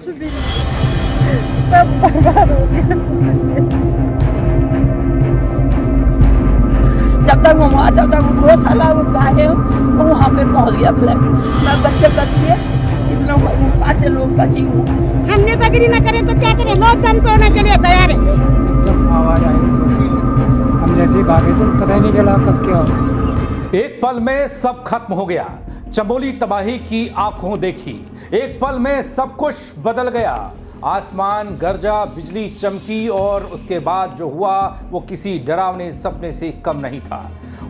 कुछ भी सब बर्बाद हो गया। जब तक वो वहाँ जब तक वो साला वो गाये वो वहाँ पे पहुँच गया फ्लैट। मैं बच्चे बच गए, इतना 5 लोग बची हूँ। हमने तगड़ी न करे तो क्या करें, लोग दम तोड़ने के लिए तैयार है। जब आवाज आई हम जैसे भागे तो पता ही नहीं चला कब क्या हो। एक पल में सब खत्म हो गया। चमोली तबाही की आंखों देखी। एक पल में सब कुछ बदल गया। आसमान गरजा, बिजली चमकी और उसके बाद जो हुआ वो किसी डरावने सपने से कम नहीं था।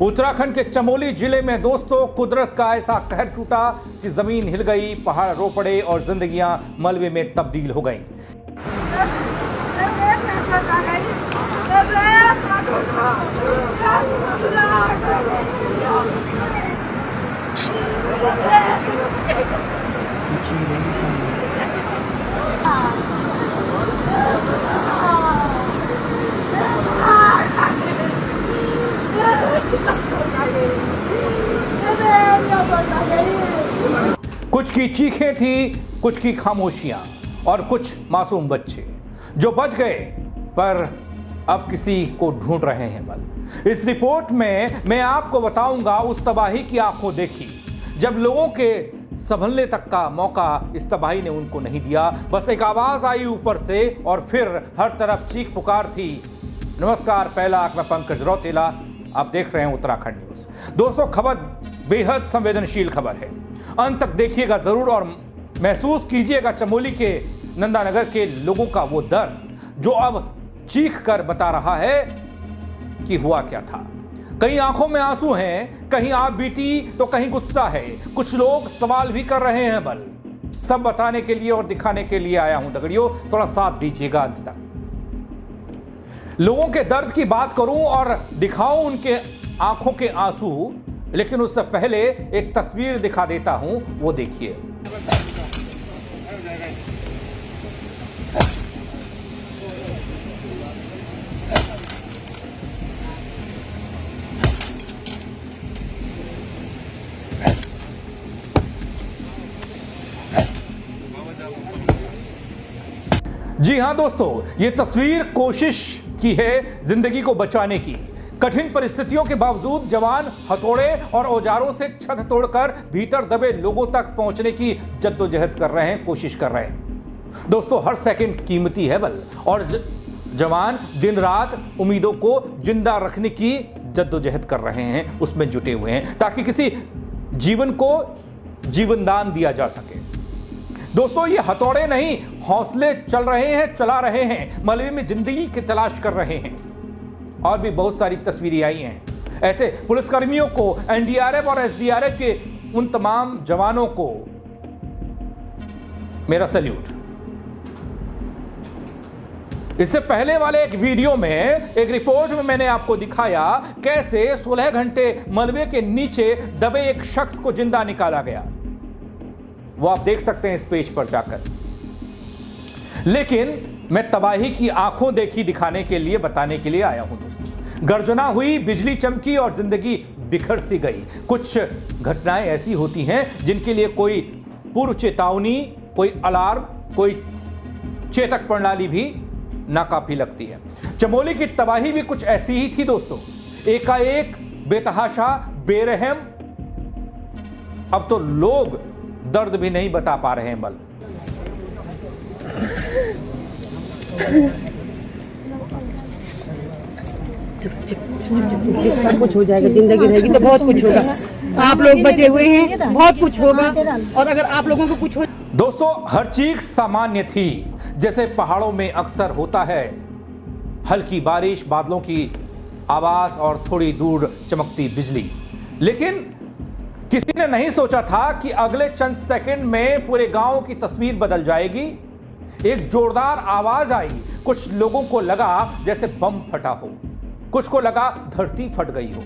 उत्तराखंड के चमोली जिले में दोस्तों कुदरत का ऐसा कहर टूटा कि जमीन हिल गई, पहाड़ रो पड़े और जिंदगियां मलबे में तब्दील हो गईं। कुछ की चीखें थी, कुछ की खामोशियां और कुछ मासूम बच्चे जो बच गए पर अब किसी को ढूंढ रहे हैं बल। इस रिपोर्ट में मैं आपको बताऊंगा उस तबाही की आंखों देखी जब लोगों के संभलने तक का मौका इस तबाही ने उनको नहीं दिया। बस एक आवाज आई ऊपर से और फिर हर तरफ चीख पुकार थी। नमस्कार, पहला मैं पंकज रौतेला, आप देख रहे हैं उत्तराखंड न्यूज। दोस्तों, खबर बेहद संवेदनशील खबर है, अंत तक देखिएगा जरूर और महसूस कीजिएगा चमोली के नंदानगर के लोगों का वो दर्द जो अब चीख कर बता रहा है कि हुआ क्या था। कहीं आंखों में आंसू हैं, कहीं आप बीती तो कहीं गुस्सा है, कुछ लोग सवाल भी कर रहे हैं बल। सब बताने के लिए और दिखाने के लिए आया हूं दगड़ियों, थोड़ा साथ दीजिएगा अंत तक। लोगों के दर्द की बात करूं और दिखाऊं उनके आंखों के आंसू, लेकिन उससे पहले एक तस्वीर दिखा देता हूं, वो देखिए। जी हां दोस्तों, ये तस्वीर कोशिश की है जिंदगी को बचाने की। कठिन परिस्थितियों के बावजूद जवान हथौड़े और औजारों से छत तोड़कर भीतर दबे लोगों तक पहुंचने की जद्दोजहद कर रहे हैं, कोशिश कर रहे हैं। दोस्तों, हर सेकंड कीमती है बल और जवान दिन रात उम्मीदों को जिंदा रखने की जद्दोजहद कर रहे हैं, उसमें जुटे हुए हैं ताकि किसी जीवन को जीवनदान दिया जा सके। दोस्तों, ये हथौड़े नहीं, हौसले चल रहे हैं, चला रहे हैं, मलबे में जिंदगी की तलाश कर रहे हैं। और भी बहुत सारी तस्वीरें आई हैं ऐसे पुलिसकर्मियों को, एनडीआरएफ और एसडीआरएफ के उन तमाम जवानों को मेरा सैल्यूट। इससे पहले वाले एक वीडियो में, एक रिपोर्ट में मैंने आपको दिखाया कैसे 16 घंटे मलबे के नीचे दबे एक शख्स को जिंदा निकाला गया। वो आप देख सकते हैं इस पेज पर जाकर। लेकिन मैं तबाही की आंखों देखी दिखाने के लिए, बताने के लिए आया हूं दोस्तों। गर्जना हुई, बिजली चमकी और जिंदगी बिखर सी गई। कुछ घटनाएं ऐसी होती हैं जिनके लिए कोई पूर्व चेतावनी, कोई अलार्म, कोई चेतक प्रणाली भी नाकाफी लगती है। चमोली की तबाही भी कुछ ऐसी ही थी दोस्तों। एकाएक, बेतहाशा, बेरहम। अब तो लोग दर्द भी नहीं बता पा रहे हैं बल। सब कुछ हो जाएगा, जिंदगी रहेगी तो बहुत कुछ होगा। आप लोग बचे हुए हैं, बहुत कुछ होगा। और अगर आप लोगों को कुछ हो। दोस्तों, हर चीज सामान्य थी, जैसे पहाड़ों में अक्सर होता है। हल्की बारिश, बादलों की आवाज और थोड़ी दूर चमकती बिजली। लेकिन किसी ने नहीं सोचा था कि अगले चंद सेकंड में पूरे गांव की तस्वीर बदल जाएगी। एक जोरदार आवाज आई, कुछ लोगों को लगा जैसे बम फटा हो, कुछ को लगा धरती फट गई हो,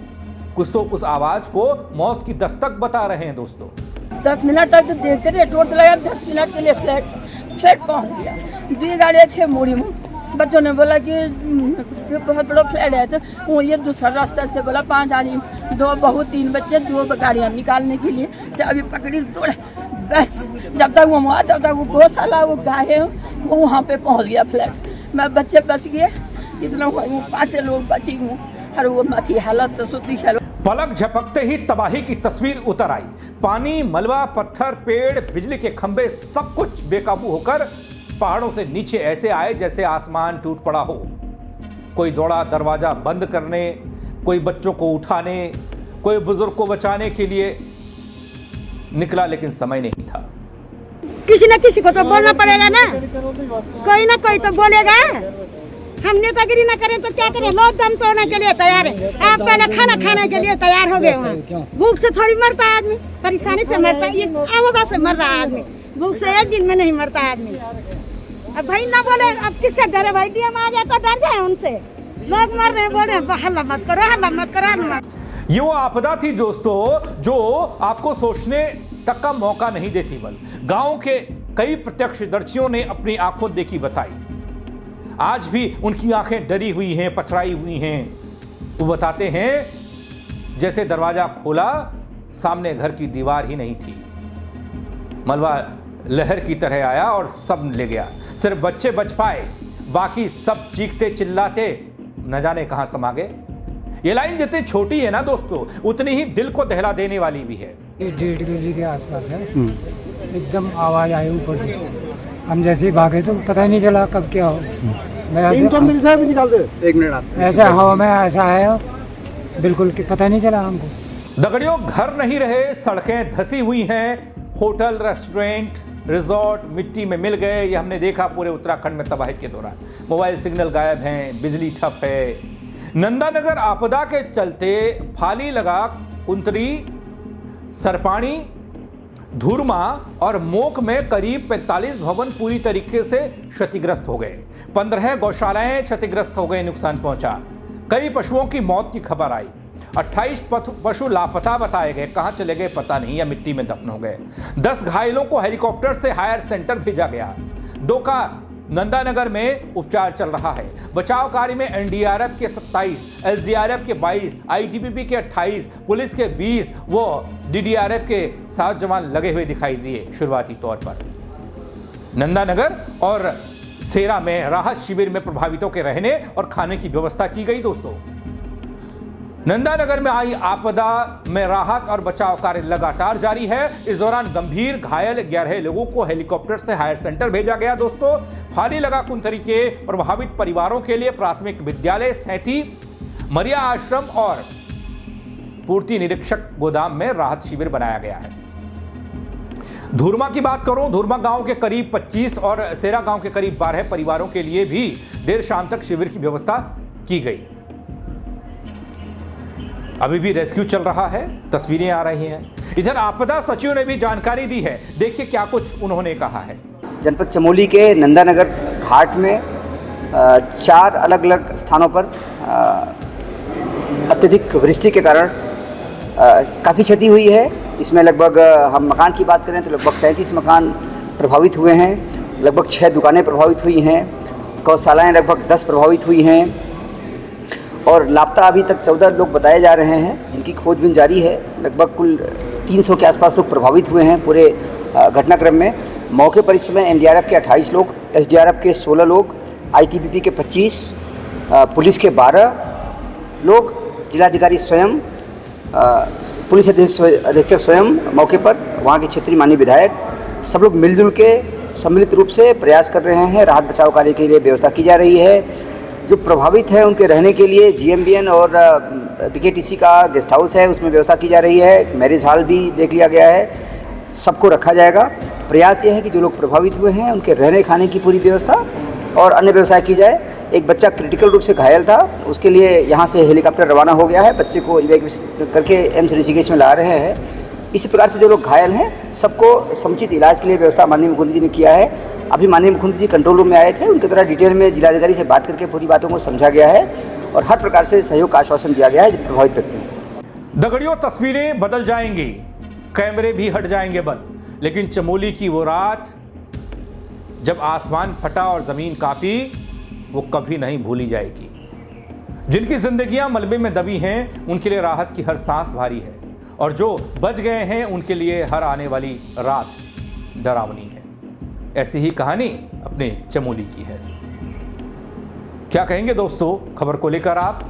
कुछ तो उस आवाज को मौत की दस्तक बता रहे हैं दोस्तों। 10 मिनट तक तो देखते रहे, टॉर्च लगाया, 10 मिनट के लिए फ्लैट पहुंच गया। 2 गाड़ियाँ 6 मुड़ी में। बच्चों ने बोला कि बहुत बड़ा फ्लैट है, तो वो ये दूसरा रास्ता से बोला 5 आदमी, 2 बहू 3 बच्चे, 2 गाड़ियाँ निकालने के लिए चाबी पकड़ी, बस जब तक वो वहाँ तब तक वो गौशाला वो गाय है वो वहाँ पे पहुँच गया फ्लैट। मैं बच्चे बच गए, इतना 5 लोग बची हूँ। और वो मथी हालत तो सुती है। पलक झपकते ही तबाही की तस्वीर उतर आई। पानी, मलबा, पत्थर, पेड़, बिजली के खंभे, सब कुछ बेकाबू होकर पहाड़ों से नीचे ऐसे आए जैसे आसमान टूट पड़ा हो। कोई दौड़ा दरवाजा बंद करने, कोई बच्चों को उठाने, कोई बुजुर्ग को बचाने के लिए निकला, लेकिन समय नहीं था। किसी न किसी को तो बोलना पड़ेगा ना, कोई ना कोई तो बोलेगा। हम नेतागिरी ना करें तो क्या करें? लोग दम तोड़ने के लिए तैयार है। आप पहले खाना खाने के लिए तैयार हो गए। वहाँ भूख से थोड़ी मरता है आदमी, परेशानी से मरता है। आवाज़ से मर रहा है आदमी, भूख से एक दिन में नहीं मरता है आदमी। अब भाई ना बोले, अब किससे डरे? भाई डीएम आ जाए तो डर जाए उनसे। लोग मर रहे बोल रहे हल्ला मत करो, हल्ला मत करो, हल्ला मत। ये वो आपदा थी दोस्तों जो आपको सोचने तक का मौका नहीं देती। बल गांव के कई प्रत्यक्षदर्शियों ने अपनी आंखों देखी बताई। आज भी उनकी आंखें डरी हुई हैं, पथराई हुई हैं। वो बताते हैं जैसे दरवाजा खोला, सामने घर की दीवार ही नहीं थी। मलबा लहर की तरह आया और सब ले गया। सिर्फ बच्चे बच पाए, बाकी सब चीखते चिल्लाते न जाने कहां समा गए। ये लाइन जितनी छोटी है ना दोस्तों, उतनी ही दिल को दहला देने वाली भी है। ये 1.5 किलोमीटर के आसपास है। एकदम आवाज आई ऊपर से, हम जैसे ही भागे तो पता ही नहीं चला कब क्या हो। मैं ऐसा हवा में ऐसा है, बिल्कुल पता नहीं चला हमको। दगड़ियों, घर नहीं रहे, सड़कें धसी हुई हैं, होटल, रेस्टोरेंट, रिजॉर्ट मिट्टी में मिल गए। ये हमने देखा पूरे उत्तराखंड में तबाही के दौरान। मोबाइल सिग्नल गायब हैं, बिजली ठप है। नंदानगर आपदा के चलते फाली लगा कुंतरी, सरपाणी, धुरमा और मोक में करीब 45 भवन पूरी तरीके से क्षतिग्रस्त हो गए। 15 गौशालाएं क्षतिग्रस्त हो गए, नुकसान पहुंचा। कई पशुओं की मौत की खबर आई। 28 पशु लापता बताए गए, कहां चले गए पता नहीं, या मिट्टी में दफन हो गए। 10 घायलों को हेलीकॉप्टर से हायर सेंटर भेजा गया। 2 का नंदानगर में उपचार चल रहा है। बचाव कार्य में एनडीआरएफ के 27, एसडीआरएफ के 22, आईटीबीपी के 28, पुलिस के 20 व डीडीआरएफ के 7 जवान लगे हुए दिखाई दिए। शुरुआती तौर पर नंदानगर और सेरा में राहत शिविर में प्रभावितों के रहने और खाने की व्यवस्था की गई। दोस्तों, नंदानगर में आई आपदा में राहत और बचाव कार्य लगातार जारी है। इस दौरान गंभीर घायल 11 लोगों को हेलीकॉप्टर से हायर सेंटर भेजा गया। दोस्तों, फाली लगा कुंतरी के प्रभावित परिवारों के लिए प्राथमिक विद्यालय, सैंती, मरिया आश्रम और पूर्ति निरीक्षक गोदाम में राहत शिविर बनाया गया है। धुरमा की बात करूं, धुरमा गांव के करीब 25 और सेरा गांव के करीब 12 परिवारों के लिए भी देर शाम तक शिविर की व्यवस्था की गई। अभी भी रेस्क्यू चल रहा है, तस्वीरें आ रही हैं। इधर आपदा सचिव ने भी जानकारी दी है, देखिए क्या कुछ उन्होंने कहा है। जनपद चमोली के नंदानगर घाट में 4 अलग अलग स्थानों पर अत्यधिक वृष्टि के कारण काफ़ी क्षति हुई है। इसमें लगभग हम मकान की बात करें तो लगभग 33 मकान प्रभावित हुए हैं, लगभग 6 दुकानें प्रभावित हुई हैं, गौशालाएँ लगभग 10 प्रभावित हुई हैं और लापता अभी तक 14 लोग बताए जा रहे हैं, जिनकी खोजबीन जारी है। लगभग कुल 300 के आसपास लोग प्रभावित हुए हैं पूरे घटनाक्रम में। मौके पर इस समय एनडीआरएफ के 28 लोग, एसडीआरएफ के 16 लोग, आईटीबीपी के 25, पुलिस के 12 लोग, जिलाधिकारी स्वयं, पुलिस अधीक्षक स्वयं मौके पर, वहाँ के क्षेत्रीय माननीय विधायक, सब लोग मिलजुल के सम्मिलित रूप से प्रयास कर रहे हैं। राहत बचाव कार्य के लिए व्यवस्था की जा रही है। जो प्रभावित है उनके रहने के लिए जीएमबीएन और बीकेटीसी का गेस्ट हाउस है, उसमें व्यवस्था की जा रही है। मैरिज हॉल भी देख लिया गया है, सबको रखा जाएगा। प्रयास ये है कि जो लोग प्रभावित हुए हैं उनके रहने खाने की पूरी व्यवस्था और अन्य व्यवस्था की जाए। एक बच्चा क्रिटिकल रूप से घायल था, उसके लिए यहाँ से हेलीकॉप्टर रवाना हो गया है, बच्चे को इवैक्यूएट करके एम्स ऋषिकेश में ला रहे हैं। इसी प्रकार से जो लोग घायल हैं सबको समुचित इलाज के लिए व्यवस्था माननीय मुख्यमंत्री जी ने किया है। अभी माननीय मुख्यमंत्री जी कंट्रोल रूम में आए थे, उनके द्वारा डिटेल में जिलाधिकारी से बात करके पूरी बातों को समझा गया है और हर प्रकार से सहयोग का आश्वासन दिया गया है प्रभावित व्यक्तियों। दगड़ियों, तस्वीरें बदल जाएंगी, कैमरे भी हट जाएंगे बल, लेकिन चमोली की वो रात जब आसमान फटा और जमीन कांपी, वो कभी नहीं भूली जाएगी। जिनकी जिंदगियां मलबे में दबी हैं उनके लिए राहत की हर सांस भारी है और जो बच गए हैं उनके लिए हर आने वाली रात डरावनी है। ऐसी ही कहानी अपने चमोली की है। क्या कहेंगे दोस्तों खबर को लेकर आप?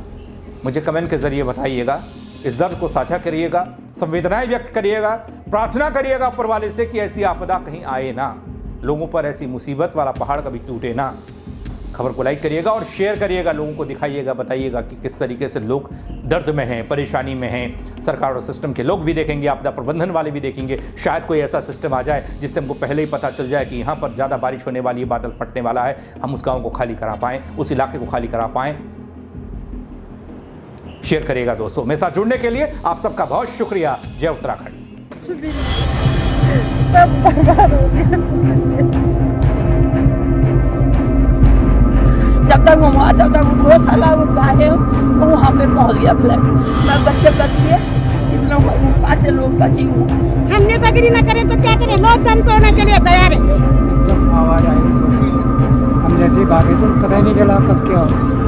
मुझे कमेंट के जरिए बताइएगा। इस दर्द को साझा करिएगा, संवेदनाएं व्यक्त करिएगा, प्रार्थना करिएगा ऊपर वाले से कि ऐसी आपदा कहीं आए ना, लोगों पर ऐसी मुसीबत वाला पहाड़ कभी टूटे ना। खबर को लाइक करिएगा और शेयर करिएगा, लोगों को दिखाइएगा, बताइएगा कि किस तरीके से लोग दर्द में हैं, परेशानी में हैं। सरकार और सिस्टम के लोग भी देखेंगे, आपदा प्रबंधन वाले भी देखेंगे। शायद कोई ऐसा सिस्टम आ जाए जिससे हमको पहले ही पता चल जाए कि यहाँ पर ज़्यादा बारिश होने वाली है, बादल फटने वाला है, हम उस गाँव को खाली करा पाएँ, उस इलाके को खाली करा पाएँ। शेयर करिएगा दोस्तों। मेरे साथ जुड़ने के लिए आप सबका बहुत शुक्रिया। जय उत्तराखंड। सब बर्बाद हो गया। जब तक वो साला वो गाहे वो वहाँ पे पहुँच गया फ्लैट। मैं बच्चे बच गए, इतना 5 लोग बची हूँ। हम नेतागिरी न करें तो क्या करें, लोग दम तोड़ने के लिए तैयार है। एकदम आवाज़ आई ऊपर से, हम जैसे भागे तो पता ही नहीं चला कब क्या हो।